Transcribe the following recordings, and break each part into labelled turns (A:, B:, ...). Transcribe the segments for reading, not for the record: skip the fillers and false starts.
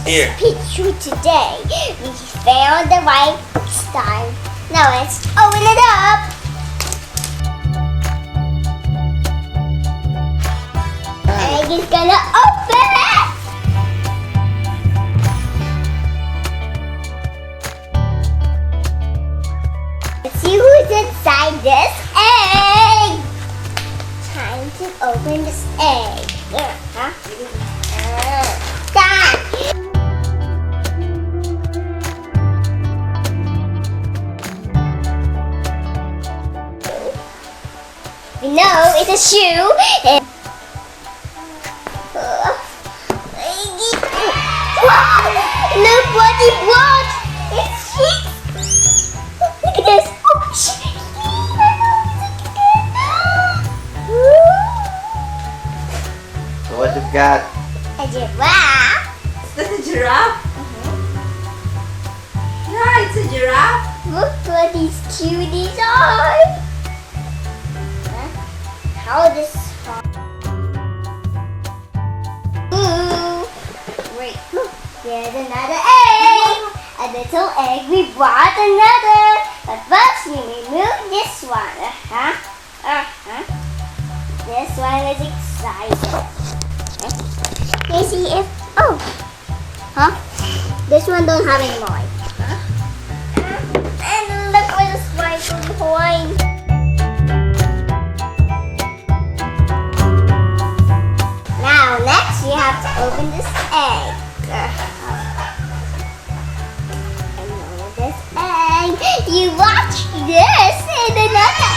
A: Here.
B: Picture today. We found the right style. Now let's open it up. Egg is gonna open it. Let's see who's inside this egg. Time to open this egg. Done. We know it's a shoe. And wow! Look what he brought! It's sheep! Look at this! Oh, sheep!
A: So what you've got?
B: A giraffe!
C: Is that a giraffe? Yeah, it's a giraffe.
B: Look what these cuties are! How this fun? Ooh! Wait, look, there's another egg! A little egg, we brought another! But first we remove this one. This one is excited. Let's see if, this one don't have any more. And look where the spikes are behind. Now, next you have to open this egg. And open this egg. You watch this and another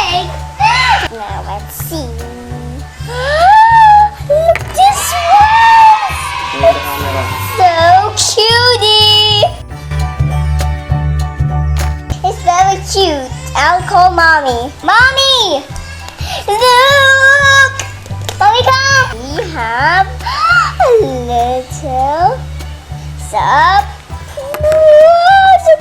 B: egg. Now let's see. Look this one. So cutie. It's very cute. I'll call mommy. Mommy! Look! Mommy, come! We have a little so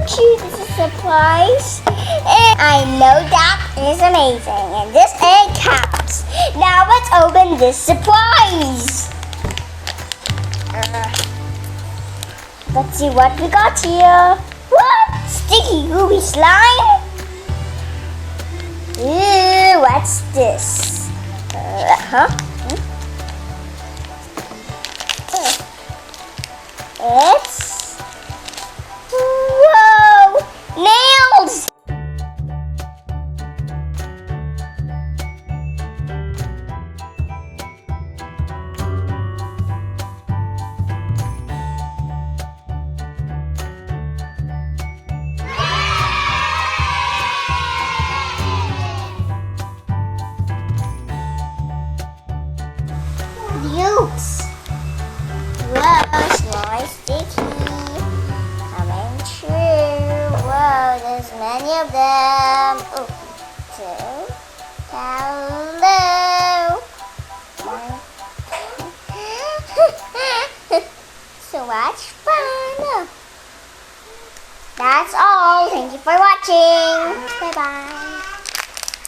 B: cute. It's a surprise. And I know that is amazing. And this egg counts. Now let's open this surprise. Let's see what we got here. What? Sticky gooey slime? Ew, what's this? It's... Whoa! Nails! Yukes! Whoa, small sticky. Coming true. Whoa, there's many of them. Oh, two. Hello. So much fun. That's all. Thank you for watching. Bye-bye.